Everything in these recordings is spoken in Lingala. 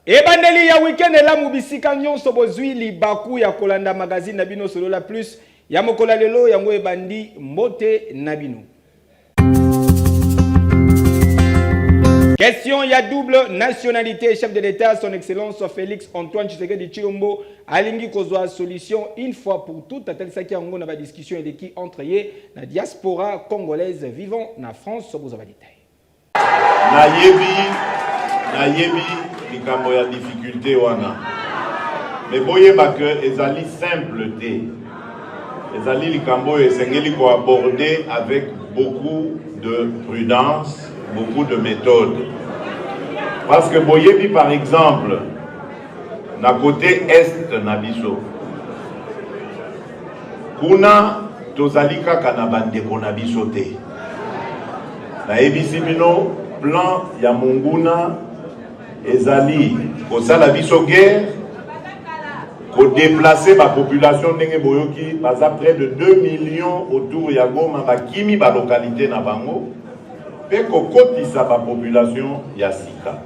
Ebandeli ya weekend la mubisika nyonso bozwi libaku ya kolanda magazine na bino Solola Plus ya mokola lelo yango ebandi mbote na bino. Question ya double nationalité. Chef de l'État, son excellence Félix Antoine Tshisekedi Tshilombo alingi kozwa solution une fois pour toutes. Atelisaki yango na ba discussion eleki entre ye na diaspora congolaise vivant na France. Soboza ba détail. Nayebi likambo ya difficulté wana. Mais boyeba que ezali simple te. Ezali likambo esengeli ko aborder avec beaucoup de prudence, beaucoup de méthode. Parce que boyebi par exemple na côté est na biso. Kuna tozali kaka na bandeko na biso te. Na ebisi bino plan ya Monguna ezali kosala biso guerre, ko déplacer ma population ndenge boyoki baza près de 2 millions autour ya Goma bakimi ba localité na bango pe ko kotisa ba population ya sika.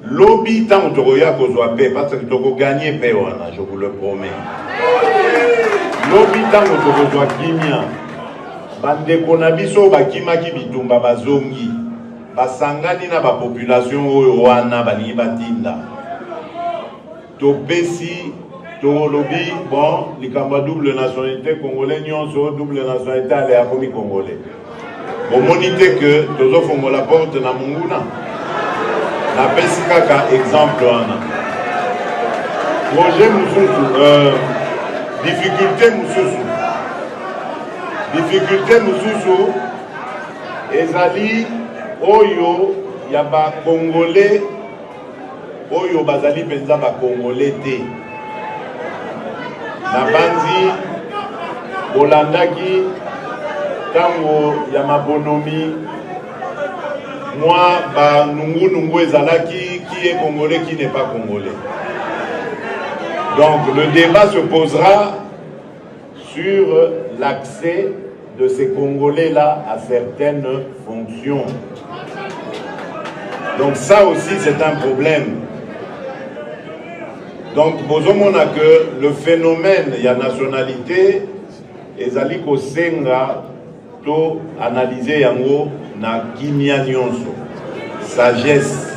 Lobby tant tokoya kozwa paix parce que toko gagner paix wana, je vous le promets. Lobby tant tokozwa kimia bandeko na biso bakimaki bitumba bazongi basangani na ba population oyo wana balingi batinda topesi to lobby bon likamba double nationalité congolais nyonso double nationalité ale ya komi congolais bomonite que tozo fongola porte na Monguna na pesi kaka exemple wana projet mususu difficulté mususu ezali oyo ya ba congolais oyo bazali penza ba congolais te na banzi bolandaki tango ya mabonomi moi ba nungu ezalaki qui est congolais qui n'est pas congolais. Donc le débat se posera sur l'accès de ces Congolais là à certaines fonctions. Donc ça aussi c'est un problème. Donc bozomona que le phénomène ya nationalité ezali ko senga to analyser yango na kimia nyonso sagesse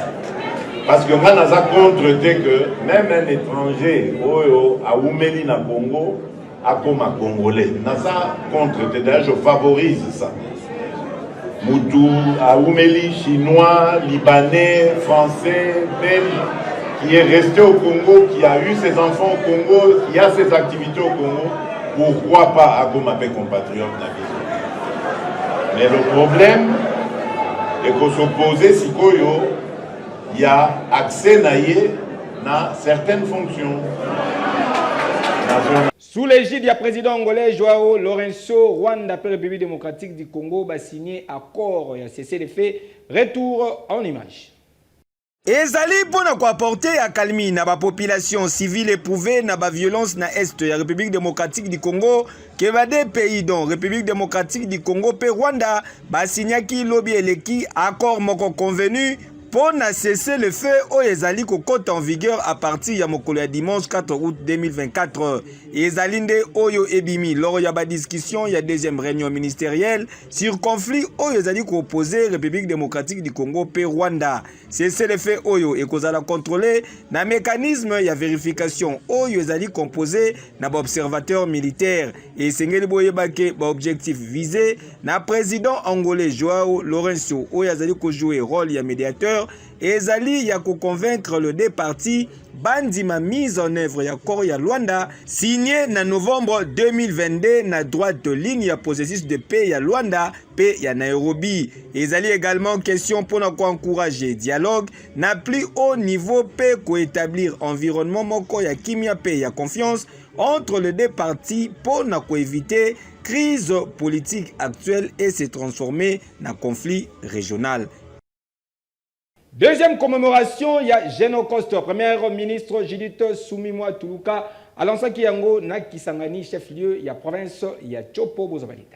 parce que nga naza contre te que même un étranger oyo aumeli na Congo akoma congolais naza contre te d'ailleurs je favorise ça. Moutou, Aoumeli, chinois, libanais, français, belge, qui est resté au Congo, qui a eu ses enfants au Congo, qui a ses activités au Congo, pourquoi pas Agomape compatriote Nabiso. Mais le problème est qu'on s'oppose si il y a accès à certaines fonctions. Sous l'égide du président angolais Joao Lourenço, Rwanda et République démocratique du Congo a signé accord et a cessé les faits. Retour en image. Ezali pona ko apporter à calmi na ba population civile éprouvée na ba violence na est ya République démocratique du Congo que va des pays dont République démocratique du Congo pe Rwanda ba signaki lobby eleki accord moko convenu pour cesser le feu au ezali ko kote en vigueur à partir ya mokolo ya dimanche 4 août 2024. Ezalinde oyo ebimi lors ya ba discussion ya deuxième réunion ministérielle sur conflit oyo ezali ko opposer République démocratique du Congo pe Rwanda. Cesser le feu oyo et kozala contrôler na mécanisme ya vérification oyo ezali composé na ba observateur militaire et sengeli boyebake ba objectif visé na président angolais Joao Lourenço oyo ezali ko jouer rôle ya médiateur majeur ezali ya convaincre le deux partis bandima mise en œuvre ya accord ya Luanda signé na novembre 2022 na droite ligne ya processus de paix ya Luanda pe ya Nairobi. Ezali également question pour encourager dialogue na plus haut niveau pe ko établir environnement moko ya kimia pe ya confiance entre les deux partis pour éviter crise politique actuelle et se transformer en conflit régional. Deuxième commémoration, il y a Génocoste, première ministre Judith Suminwa Tuluka, Alansa Kiyango, na Kisangani, chef-lieu, il y a province, il y a Chopo Bozabalita.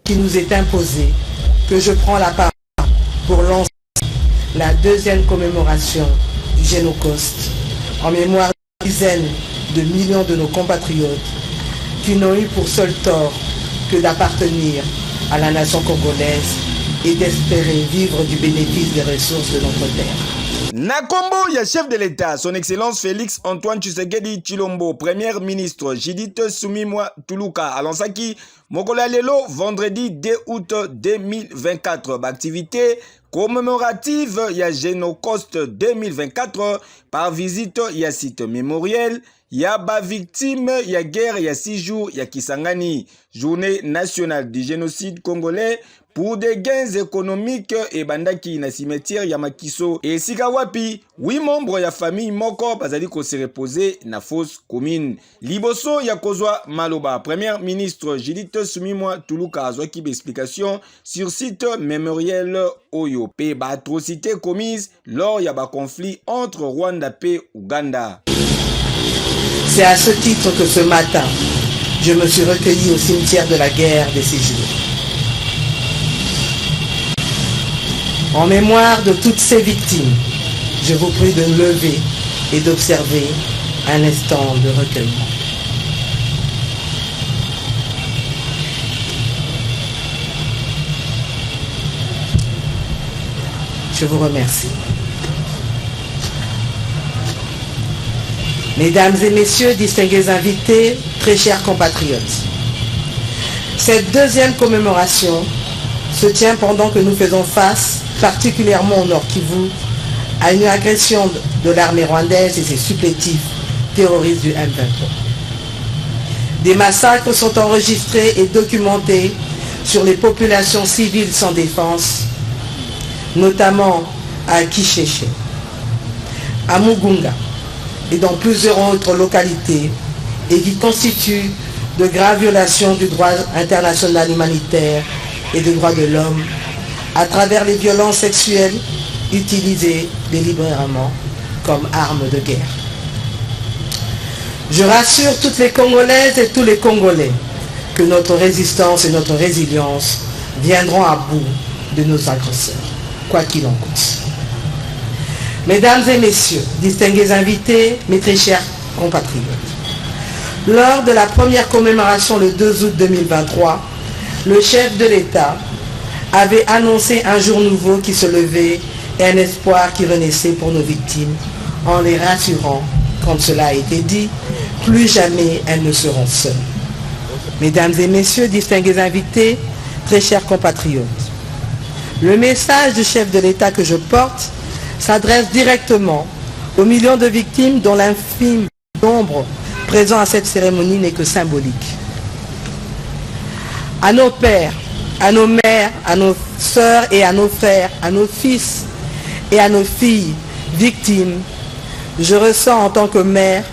Qui nous est imposé, que je prends la parole pour lancer la deuxième commémoration du Génocoste, en mémoire de dizaines de millions de nos compatriotes qui n'ont eu pour seul tort que d'appartenir à la nation congolaise et d'espérer vivre du bénéfice des ressources de notre terre. Nakombo, ya chef de l'État, son Excellence Félix Antoine Tshisekedi Tshilombo, Premier ministre Judith Suminwa Tuluka, Alansaki, Mokola Lelo, vendredi 2 août 2024, activité commémorative ya Génocoste 2024 par visite ya site mémoriel ya ba victime ya guerre ya 6 jours ya Kisangani, journée nationale du génocide congolais pour des gains économiques et bandaki na cimetière ya Makiso et Sikawapi, 8 membres ya famille moko bazali ko se reposer na fosse commune. Liboso ya kozwa maloba, Premier ministre Judith Suminwa Tuluka azwaki explication sur site mémoriel Oyo pe ba atrocité commise lors ya ba conflit entre Rwanda et Ouganda. C'est à ce titre que ce matin, je me suis recueilli au cimetière de la guerre des 6 jours. En mémoire de toutes ces victimes, je vous prie de me lever et d'observer un instant de recueillement. Je vous remercie. Mesdames et messieurs, distingués invités, très chers compatriotes, cette deuxième commémoration se tient pendant que nous faisons face, particulièrement au Nord Kivu, à une agression de l'armée rwandaise et ses supplétifs terroristes du M23. Des massacres sont enregistrés et documentés sur les populations civiles sans défense, notamment à Kisheche, à Mugunga et dans plusieurs autres localités, et qui constituent de graves violations du droit international humanitaire et des droits de l'homme à travers les violences sexuelles utilisées délibérément comme armes de guerre. Je rassure toutes les Congolaises et tous les Congolais que notre résistance et notre résilience viendront à bout de nos agresseurs, quoi qu'il en coûte. Mesdames et messieurs, distingués invités, mes très chers compatriotes, lors de la première commémoration le 2 août 2023, le chef de l'État avait annoncé un jour nouveau qui se levait et un espoir qui renaissait pour nos victimes, en les rassurant, comme cela a été dit, plus jamais elles ne seront seules. Mesdames et messieurs, distingués invités, très chers compatriotes, le message du chef de l'État que je porte s'adresse directement aux millions de victimes dont l'infime nombre présent à cette cérémonie n'est que symbolique. À nos pères, à nos mères, à nos sœurs et à nos frères, à nos fils et à nos filles victimes, je ressens en tant que mère,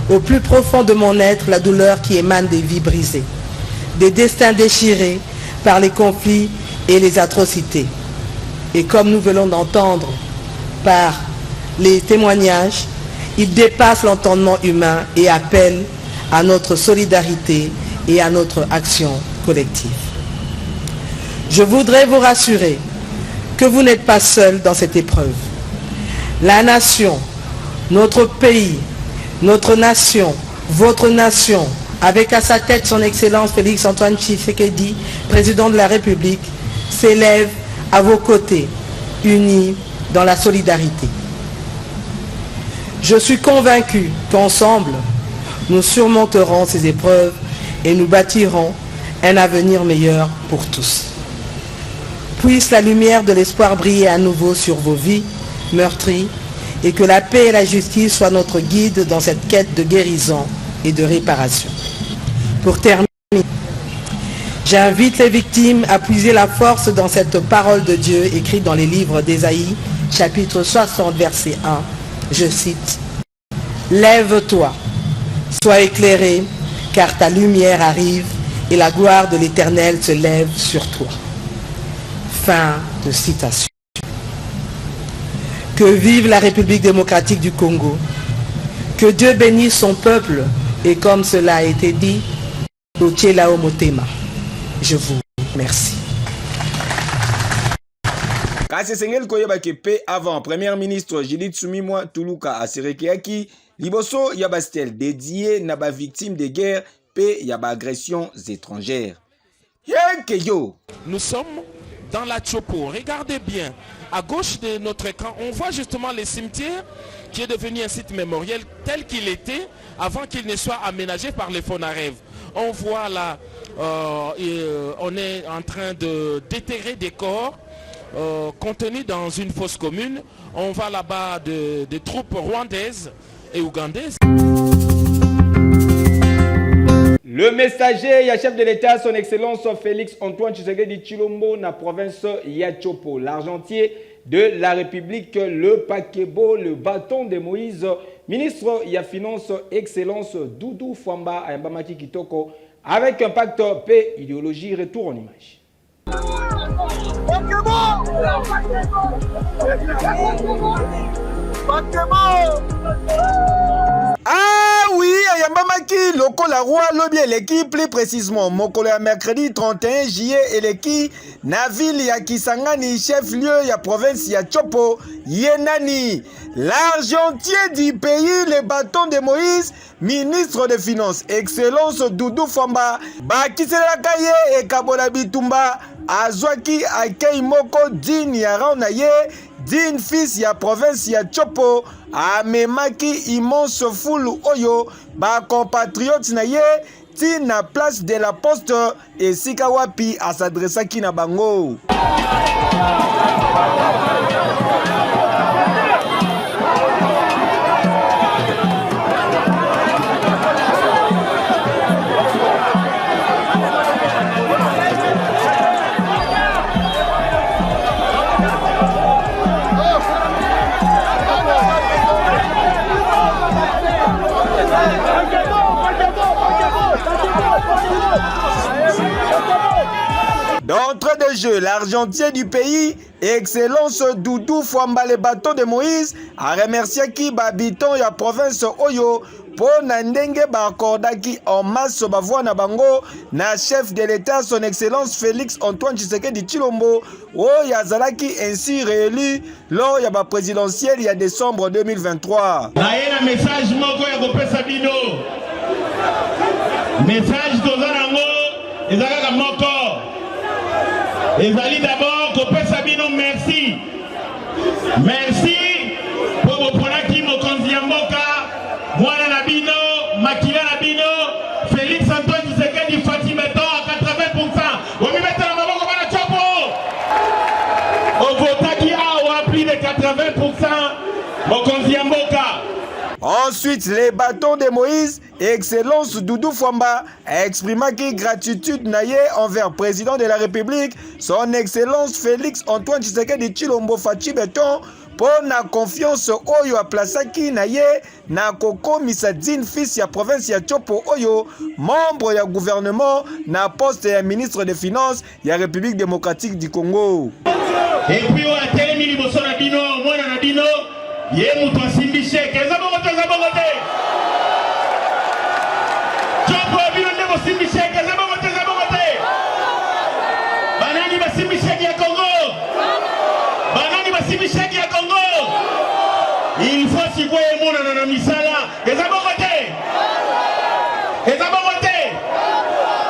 au plus profond de mon être, la douleur qui émane des vies brisées, des destins déchirés par les conflits et les atrocités. Et comme nous venons d'entendre par les témoignages, il dépasse l'entendement humain et appelle à notre solidarité et à notre action collective. Je voudrais vous rassurer que vous n'êtes pas seuls dans cette épreuve. La nation, notre pays, notre nation, votre nation, avec à sa tête son Excellence Félix Antoine Tshisekedi, président de la République, s'élève à vos côtés, unis dans la solidarité. Je suis convaincu qu'ensemble, nous surmonterons ces épreuves et nous bâtirons un avenir meilleur pour tous. Puisse la lumière de l'espoir briller à nouveau sur vos vies, meurtries, et que la paix et la justice soient notre guide dans cette quête de guérison et de réparation. Pour terminer, j'invite les victimes à puiser la force dans cette parole de Dieu écrite dans les livres d'Ésaïe, chapitre 60, verset 1. Je cite, « Lève-toi, sois éclairé, car ta lumière arrive et la gloire de l'Éternel se lève sur toi. » Fin de citation. Que vive la République démocratique du Congo. Que Dieu bénisse son peuple et comme cela a été dit, Otielao Motema. Je vous remercie. Kasi sengel koyeba ke pe avant Premier ministre Judith Suminwa Tuluka Aserekeaki liboso ya bastel dédié na ba victime de guerre pe ya ba agressions étrangères. Nous sommes dans la Tchopo. Regardez bien, à gauche de notre écran, on voit justement le cimetière qui est devenu un site mémoriel tel qu'il était avant qu'il ne soit aménagé par les Fonarev. On voit là, on est en train de déterrer des corps contenus dans une fosse commune. On voit là-bas des troupes rwandaises et ougandaises. Le messager, il y a chef de l'État, son Excellence Félix Antoine Tshisekedi Tshilombo, na province Yachopo, l'argentier de la République, le Pakebo, le bâton de Moïse, ministre il y a finance Excellence Doudou Fwamba Ayambamaki Kitoko, avec un pacte paix, idéologie, retour en image. Ah oui, Ayambamaki, lokola roi lobi l'équipe, plus précisément, mokolo ya mercredi 31 juillet eleki, na ville ya Kisangani, chef-lieu ya province ya Tchopo, Yenani, l'argentier du pays, le bâton de Moïse, ministre des Finances, Excellence Doudou Fwamba, bakiselaka ye e kabola bitumba, azwaki akei moko dini ya rauna ye, din fils ya province ya Tchopo, amemaki immense foule oyo ba compatriotes na ye ti na place de la poste esika wapi asadresaki na bango. D'entrée de jeu, l'argentier du pays, Excellence Doudou Fwamba le bateau de Moïse, a remercié qui babiton ya province Oyo pour ndenge bakordaki en masse bavoi na bango na chef de l'État son Excellence Félix Antoine Tshisekedi Tshilombo o yazalaki ainsi réélu lors ya ba présidentielle ya décembre 2023. Na yena message moko ya kopesa bino. Message tozanango ezalaka moko. Ezali d'abord kopesa bino merci. Merci pour vos prenaki mokonzi ya mboka. Mwana na bino, makila na bino, Félix Antoine Tshisekedi Fatimeto à 80%. Omi mettra na maboko bana Tchopo. Ovotaki awa plus de 80% mokonzi ya mboka. Ensuite, les bâtons de Moïse, Excellence Doudou Fwamba, exprimaki gratitude naye envers président de la République, son Excellence Félix Antoine Tshisekedi Tshilombo Fachi Beton, pour la confiance oyo a plasaki naye na koko misadine fils ya province ya Tchopo oyo, membre ya gouvernement na poste ya ministre des Finances ya République démocratique du Congo. Et puis on a télé liboso na bino, mwana na bino. Ye mutu asimbi sheke, eza bongo te. Tchopo bino nde bosimbi sheke, eza bongo te. Banani basimbi sheke ya Congo. Banani basimbi sheke ya Congo. Il faut sikoye mona na misala, eza bongo te.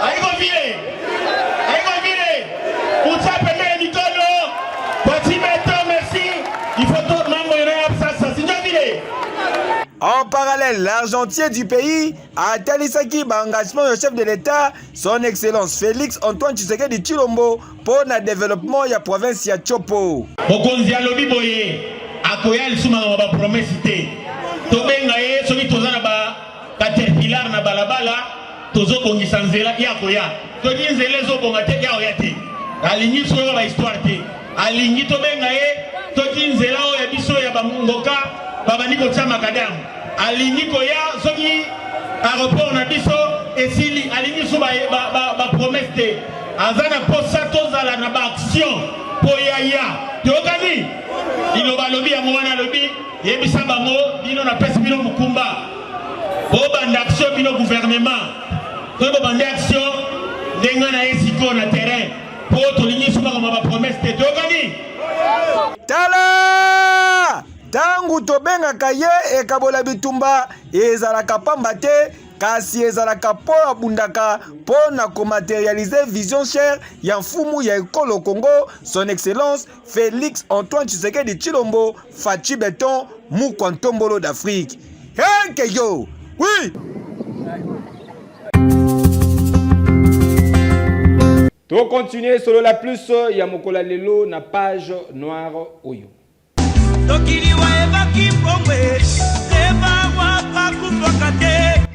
Aiko vile. Utsape me mikolo. Patimeto merci. Il faut tout mango ça. En parallèle, l'argentier du pays a talisaki engagement du chef de l'État, son Excellence Félix Antoine Tshisekedi Tshilombo pour le développement de la province ya Tchopo. Mokonzi alobi boye, akoya lisuma ba promesse te to benga ye soki tozana ba caterpillar na balabala tozo bongisa nzela ya koya to di nzela zo bonga te ya oya te alingi so ba histoire te alingi to benga ye to di nzela o ya biso ya bamungoka babani ko tsama kadam alingi koya soki aéroport na biso esili alingi so ba promesse te azana posa tozala na ba action po ya tokani ilo balobi ya mwana lobi yebisa bango bino na pesi bino mukumba bo banda action bino gouvernement to bo banda action denga na esiko na terrain po tolingi so ba promesse te tokani tala tangu tobengaka ye ekabola bitumba ezalaka pamba te kasi ezalaka po abundaka po na komaterialize vision chère ya mfumu ya ekolo Congo son excellence Félix Antoine Tshisekedi Tshilombo Fachi Beton Mukwantombolo d'Afrique. Hey yo, oui. To continuer solo la plus ya mokola lelo na page noire oyo.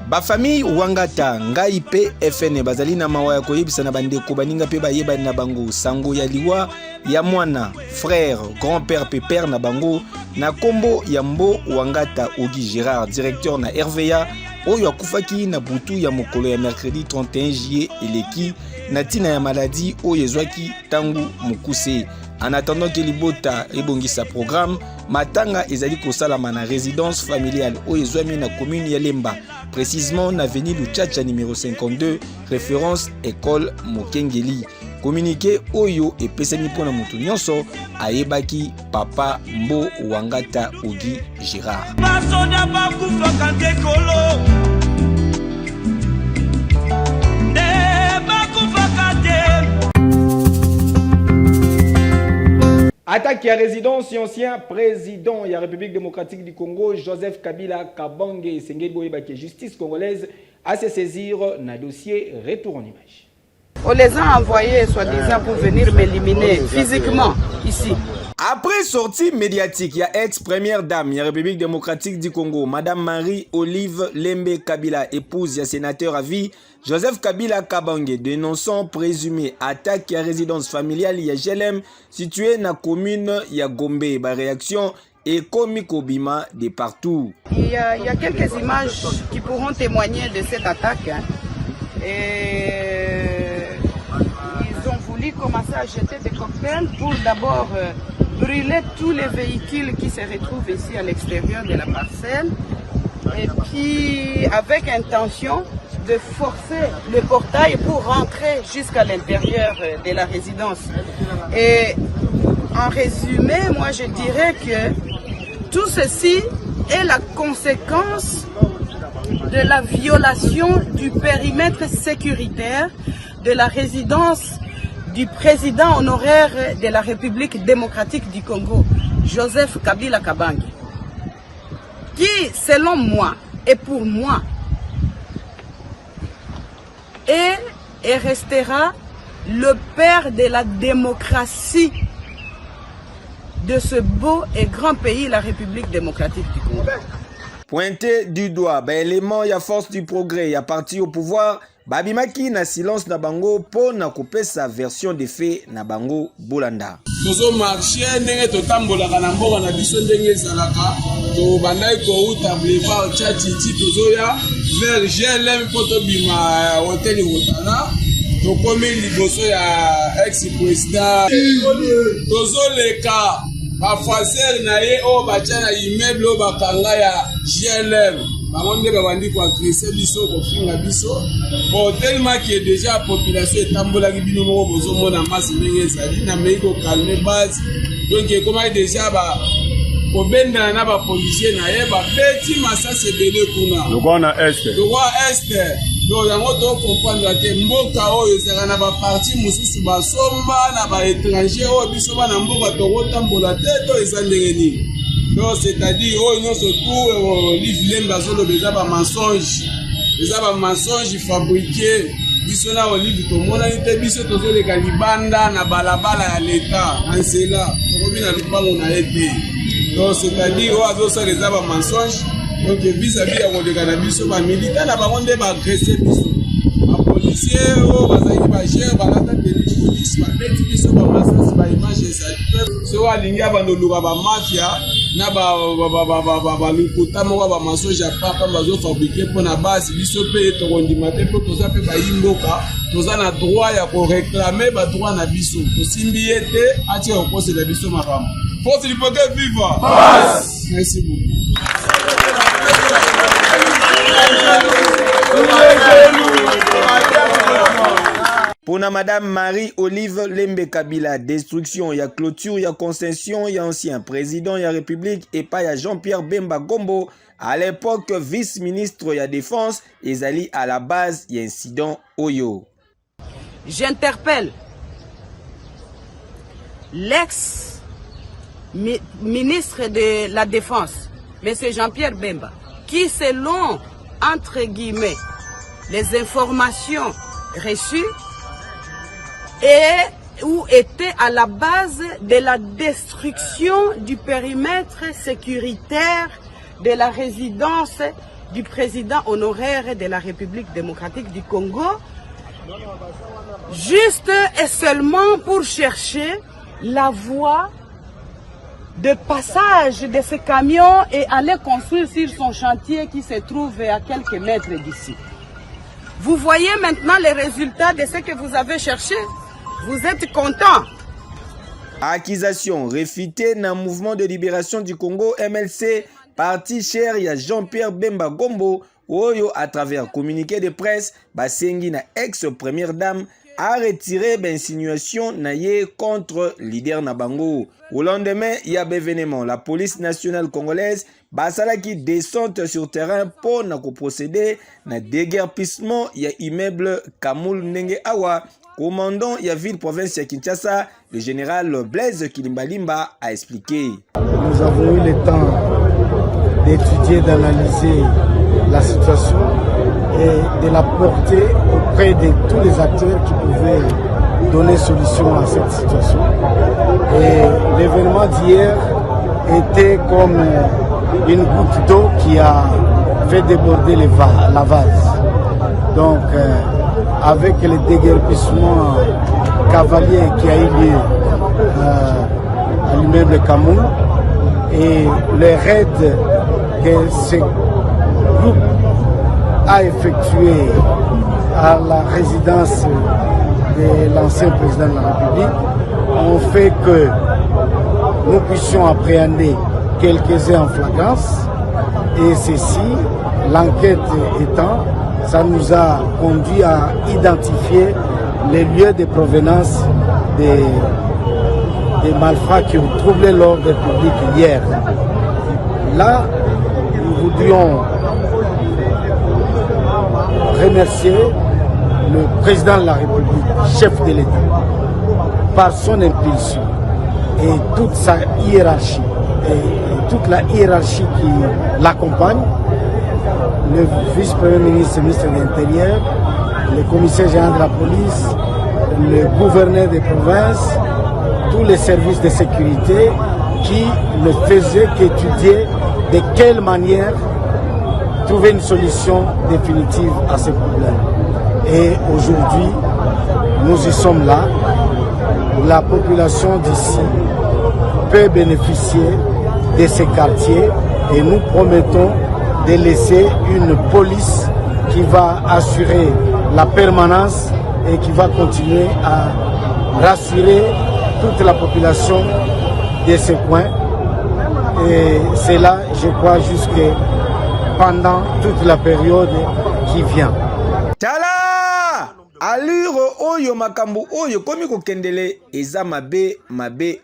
Ba famille Wangata ngai pe FN bazali na mawa ya koyebisa na bandeko baninga pe bayeba na bango sango ya liwa ya mwana frère grand-père pe père na bango na kombo ya Mbo Wangata Ogi Gérard directeur na RVA oyo akufaki na butu ya mokolo ya mercredi 31 juillet eleki na tina ya maladie oyo ezwaki tangu mukuse. En attendant que libota ebongisa programme, matanga ezali kosalama na résidence familiale oyo ezwami na commune ya Lemba, précisément na avenue Luchacha numéro 52, référence école Mokengeli. Communiqué oyo epesami mpona mutu nyonso ayebaki papa Mbo Wangata Ogi Gérard. Attaque à résidence et ancien président de la République démocratique du Congo, Joseph Kabila Kabange Sengebo Ebake, justice congolaise, à se saisir dans dossier retour en image. On les a envoyés soi-disant pour venir m'éliminer physiquement ici. Après sortie médiatique, il y a ex-première dame de la République démocratique du Congo, Madame Marie-Olive Lembe Kabila, épouse du sénateur à vie, Joseph Kabila Kabange, dénonçant présumé attaque à résidence familiale ya GLM située dans la commune ya Gombe. Ba réaction et Komiko Bima de partout. Il y a quelques images qui pourront témoigner de cette attaque. Et ils ont voulu commencer à jeter des cocktails pour d'abord brûler tous les véhicules qui se retrouvent ici à l'extérieur de la parcelle. Et puis avec intention de forcer le portail pour rentrer jusqu'à l'intérieur de la résidence. Et en résumé, moi je dirais que tout ceci est la conséquence de la violation du périmètre sécuritaire de la résidence du président honoraire de la République démocratique du Congo, Joseph Kabila Kabange, qui, selon moi et pour moi, est et restera le père de la démocratie de ce beau et grand pays, la République démocratique du Congo. Pointé du doigt, élément ya force du progrès, ya parti au pouvoir, babimaki na silence na bango po na couper sa version des faits na bango Bolanda. Tozo marché ndenge totambolaka na mboka na biso ndenge ezalaka to bandai ko uta boulevard Tchatiti tozo ya vers GLM po tobima hotel Wotana to komi liboso ya ex-président tozo leka bafaser na ye o batia na immeuble o bakanga ya GLM bango nde babandi koagrese biso kofinga biso bon tellement que déjà population etambolaki bino moko bozomona masi ndenge ezali na mei kokalme base donc ekomaki déjà kobendana na bapolisier na ye babeti masasi ebele kuna lokwa na este donc yango tocomprendre te mboka oyo ezalaka na baparti mosusu basomba na baétranger oyo biso bana mboka tokotambola te to eza ndenge nini donc c'est-à-dire oyo nyonso tout livre lembe azoloba eza bamensonge fabriqué biso na olive tomonani te biso tozoleka libanda na balabala ya leta na nzela tokomi na lupango na ye te Donc c'est-à-dire oyo ça les aba mensonge. Donc vis-à-vis ya koleka na biso ba militaire na bango nde ba agresser biso. Ba policier o bazali ba gère balata de police ba beti biso ba masasi ba image ça. So alingi abandoluka ba mafia na ba lukuta moko ba mensonge ya papa bazo fabriquer pour na base biso pe to kondima te po toza pe ba yimboka toza na droit ya ko réclamer ba droit na biso to simbi ete atie ko pose la biso makambo. Force du peuple viva. Merci beaucoup. Pour Madame Marie-Olive Lembe Kabila, destruction, il y a clôture, il y a concession, il y a ancien président, il y a République, et pas il y a Jean-Pierre Bemba Gombo, à l'époque vice-ministre, il y a défense, et Zali à la base, il y a incident Oyo. J'interpelle l'ex-ministre de la Défense, M. Jean-Pierre Bemba, qui selon, entre guillemets, les informations reçues, et où était à la base de la destruction du périmètre sécuritaire de la résidence du président honoraire de la République démocratique du Congo, juste et seulement pour chercher la voie de passage de ce camion et aller construire sur son chantier qui se trouve à quelques mètres d'ici. Vous voyez maintenant les résultats de ce que vous avez cherché. Vous êtes content. Accusation réfutée dans le mouvement de libération du Congo MLC, parti cher, il y a Jean-Pierre Bemba Gombo, Oyo à travers communiqué de presse, Basengi na ex-première dame a retiré l'insinuation naïe contre leader Nabango. Au lendemain, il y a événement. La police nationale congolaise basala qui descend sur terrain pour procéder à déguerpissement. Il y a immeuble Kamoul Nenge Awa. Commandant il y a ville province de Kinshasa, le général Blaise Kilimbalimba a expliqué. Nous avons eu le temps d'étudier, d'analyser la situation et de la porter auprès de tous les acteurs qui pouvaient donner solution à cette situation. Et l'événement d'hier était comme une goutte d'eau qui a fait déborder la vase. Donc, avec le déguerpissement cavalier qui a eu lieu à l'immeuble Cameroun et le raid que ce groupe a effectué à la résidence de l'ancien président de la République ont fait que nous puissions appréhender quelques-uns en flagrance et ceci, l'enquête étant, ça nous a conduit à identifier les lieux de provenance des malfrats qui ont troublé l'ordre public hier. Là, nous voudrions remercier le président de la République, chef de l'État, par son impulsion et toute sa hiérarchie et toute la hiérarchie qui l'accompagne, le vice-premier ministre, le ministre de l'Intérieur, le commissaire général de la police, le gouverneur des provinces, tous les services de sécurité qui ne faisaient qu'étudier de quelle manière trouver une solution définitive à ce problème. Et aujourd'hui, nous y sommes là. La population d'ici peut bénéficier de ces quartiers et nous promettons de laisser une police qui va assurer la permanence et qui va continuer à rassurer toute la population de ce coin. Et c'est là, je crois, jusque pendant toute la période qui vient. Tala! Allure oyo makambo oyo komi kokendele eza mabe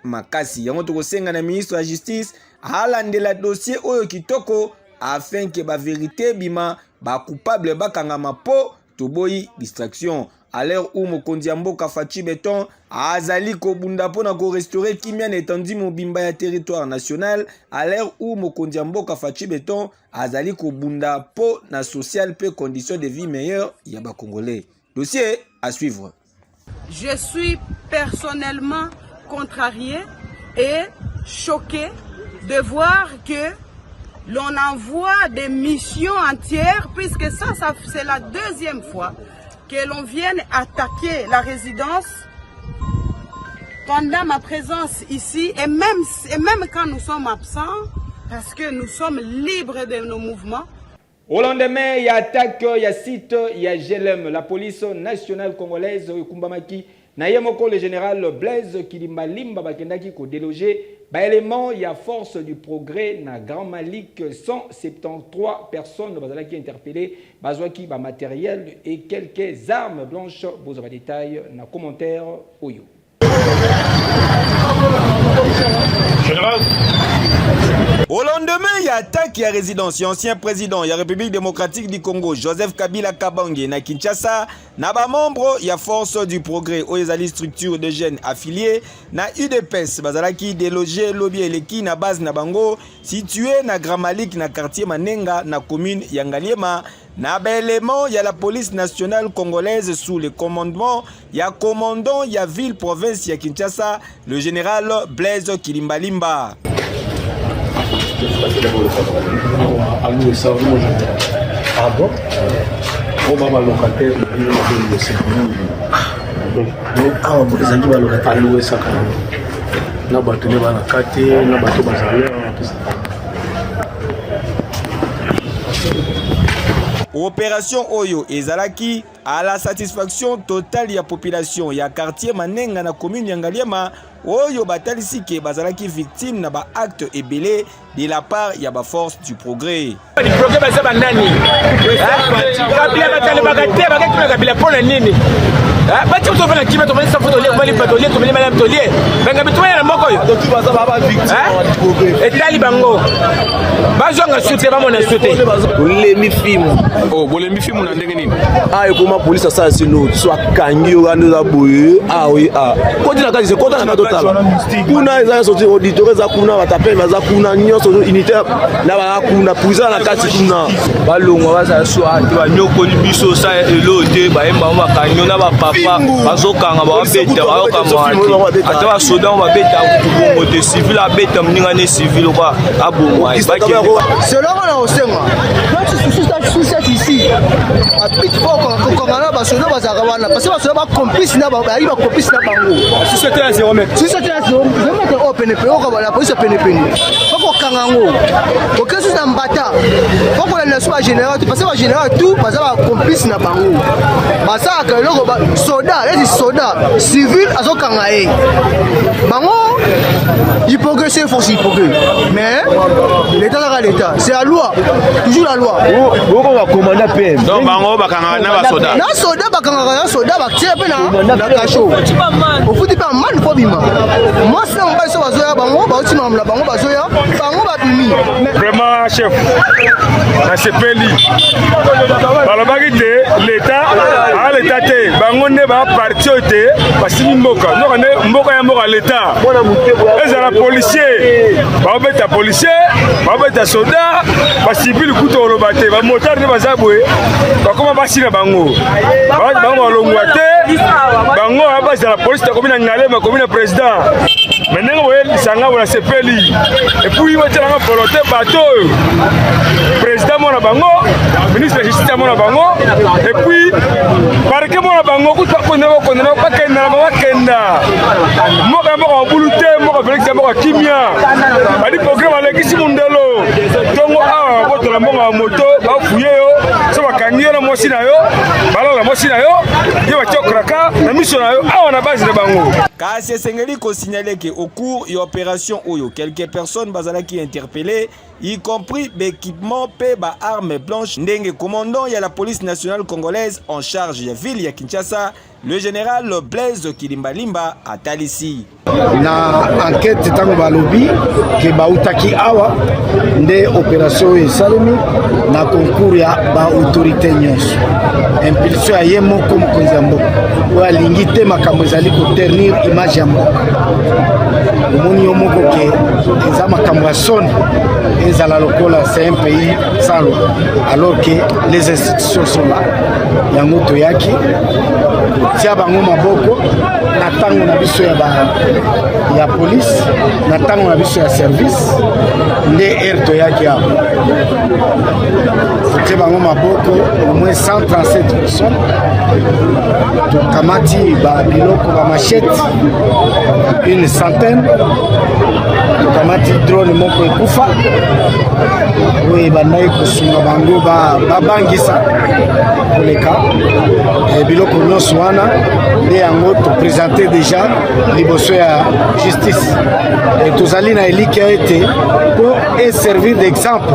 makasi. Yango tokosenga na ministre de la justice alandela dossier oyo kitoko afin que ba vérité bima ba coupable bakangama po toboyi distraction. À l'heure où mokonzi mboka Fachi Beton azali ko bunda pona ko restaurer kimia n'étendit mobimba ya territoire national, à l'heure où mokonzi mboka Fachi Beton azali ko bunda po na social pe conditions de vie meilleures ya ba congolais. Dossier à suivre. Je suis personnellement contrarié et choqué de voir que l'on envoie des missions entières, puisque ça c'est la deuxième fois que l'on vienne attaquer la résidence pendant ma présence ici, et même quand nous sommes absents, parce que nous sommes libres de nos mouvements. Au lendemain, il y a attaque, il y a site, il y a GLM, la police nationale congolaise, Kumbamaki, Nayemoko, le général Blaise Kilimbalimba, Bakendaki, ko délogé, élément, il y a force du progrès, na Grand Malik, 173 personnes, qui interpellées, Bazwaki, matériel et quelques armes blanches, vous avez des détails, na commentaire, Oyo. Au lendemain, il y a attaque, il y a résidence, il y a ancien président, il y a République démocratique du Congo, Joseph Kabila Kabange, na Kinshasa, na ba membre, il y a force du progrès, Oyezali structure de jeunes affiliés, na UDPS, bazalaki délogé, lobby eleki, na base na bango, situé na Grand Malik, na quartier Manenga, na commune Yangaliema. Na élément, il y a la police nationale congolaise sous le commandement, il y a commandant, il y a ville, province, il y a Kinshasa, le général Blaise Kilimbalimba. Ah bon? On va voir locataire, ah, vous avez un locataire, louer ça quand même. Na bateau ne va na kate, na bateau bazalé, tout ça. Opération Oyo ezalaki à la satisfaction totale ya population ya quartier Manenga na commune Yangaliema. Oyo batalisi ke bazalaki victime na ba acte ebelé de la part ya ba force du progrès. Du progrès baza bandani. Kabila batale bagate bagate kabila pona nini? Bati to fana kiba to fana sa photo le patolier to mele tolier. Banga bitwa na moko yo. To baza ba victime du progrès. Etali bango. Bazonga soute ba mona soute. Bolemi film. Oh, bolemi film na ndenge nini? Ah, ekoma police ça sino soit kangi yo ndo boye. Ah oui ah. Kodi na kazi kota na total. Kuna eza sorti auditeur za kuna batape baza kuna nyonso unitaire na ba kuna puza na kati kuna balongwa baza swa ba nyoko biso sa elote ba emba ba kanyo na ba papa bazokanga ba beta ba yokamwa ata ba soda ba beta ku moto civil abeta mninga ne civil kwa abomwa c'est là on a osenga sous cette ici a pit fort quand on a ba soda bazaka wana parce que ba soda ba complice na ba complice na bango si c'était un zéro mètre. Si c'était un zéro mètre, on PNP, on va la police PNP. Faut qu'on kangango. Ok, c'est un bâtard. Faut qu'on la soit général, parce que général tout, parce que la complice n'a pas où. Parce que le soldat, les soldats civils, à son kangaé. Bango, il progresse, il faut s'y progresser. Mais l'État dans l'État, c'est la loi, toujours la loi. Pourquoi on va commander PM? Non, bango, bakanga na soldat. Na soldat, bakanga na soldat, baktia pe na cachot. Au foot, il pas mal pour bima. Moi, c'est un bail sur la zoya, bango, bah aussi mamla, bango, bah zoya, bango, bah bimi. Vraiment, chef, à ce pays, par la bagité, l'État, à l'État, bango ne va partir au thé, parce que mboka, nous on est mboka ya mboka l'État. Et ça la policier, bah bête à policier, bah bête à soldat, bah civil couteau au lobaté, bah motard ne va zaboué, bah comment va si na bango, bah bango longouaté, bango à base de la police, t'as combien d'années, ma commune président. Maintenant, vous voyez, ça va se peli. Et puis, vous avez un volonté bateau. Président Mona Bango, ministre de la Justice Mona Bango, et puis, parquet Mona Bango, vous ne pas Kenda, Kenda. Moka Moka Boulouté, Moka Félix Moka Kimia. Badi programme avec ici Mundelo. Tongo A, votre la moto, va fouiller, ça va gagner la moissina yo, ballon la moissina yo, il va tirer kraka, la mission yo, on a base de Bango. Kasi Sengeli ko signalé que au cours de l'opération Oyo, quelques personnes bazalaki interpellées, y compris l'équipement Peba armes blanches. Ndenge commandant, il y a la police nationale congolaise en charge de la ville de Kinshasa, le général Blaise Kilimbalimba à Talissi. Na enquête tango balobi ke bautaki awa nde opération esalemi na concours ya ba autorité nyonso impulsion ya ye moko mokonzi ya mboka oyo alingi te makambo ezali koternir image ya mboka omoni yo moko ke eza makambo ya soni ezala lokola c'est un pays sans loi alors que les institutions sont là yango toyaki kotia bango maboko na ntango na biso ya police na ntango na biso ya service nde ere toyaki awa kotia bango maboko au moins 137 personnes tokamati babiloko bamachete une centaine tokamati drone moko ekufa oyo ebandaki kosunga bango babangisa koleka biloko nyonso wana nde yango topresente deja liboso ya justice tozali na elika ete mpo eservir d'exemple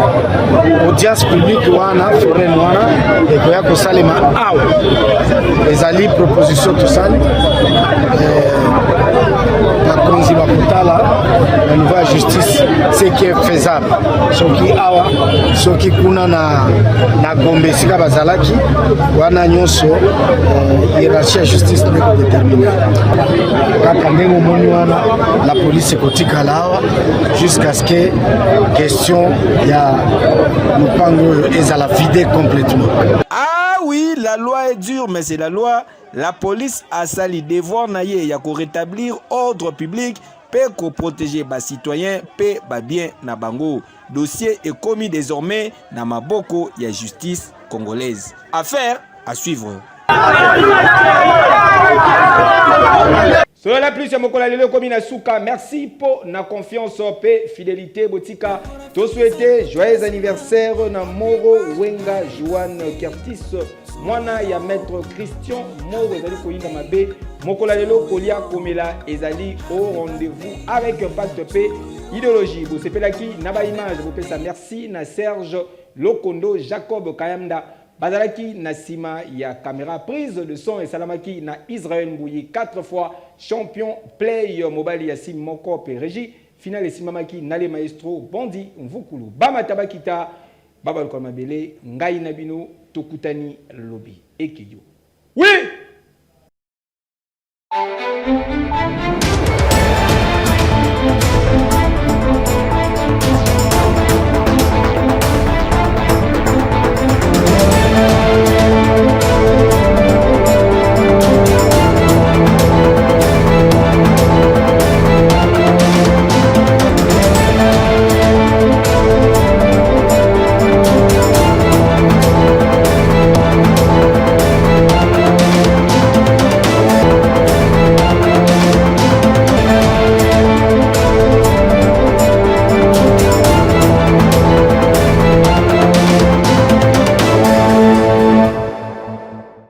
audience publique wana foraine wana ekoya kosalema awa ezali proposition tosali bakonzi bakotala na niveau ya justice ce qui est faisable soki awa soki kuna na Gombe esika bazalaki wana nyonso hiérarchie ya justice nde kodetermine kaka ndenge omoni wana la police ekotikala awa jusqu'à ce que question ya lopango oyo ezala vide complètement. Ah oui, la loi est dure, mais c'est la loi. La police a sali devoir naye ya ko rétablir ordre public pe ko protéger bas citoyens pe ba bien na bango. Dossier est commis désormais na maboko ya justice congolaise. Affaire à suivre. Sur la plus, Mokola Lelo Komina Souka, merci pour la confiance et fidélité. Botika, te souhaiter joyeux anniversaire na Moro Wenga Juan Kertis. Mwana ya maître Christian Moro ezali koyinda mabe. Mokola Lelo Kolia Komela ezali au rendez-vous avec Pacte P idéologie. Vous sepelaki naba image, vous pesa merci na Serge Lokondo Jacob Kayamda. Bazalaki Nassima ya caméra prise de son et Salamaki na Israël Mbouyi 4 fois champion play mobile Yassim Moko pe régie finale Simamaki Nale Maestro Bondi Mvukulu Bama Tabakita Babal Komabele Ngai Nabino Tokutani Lobby Ekeyo. Oui.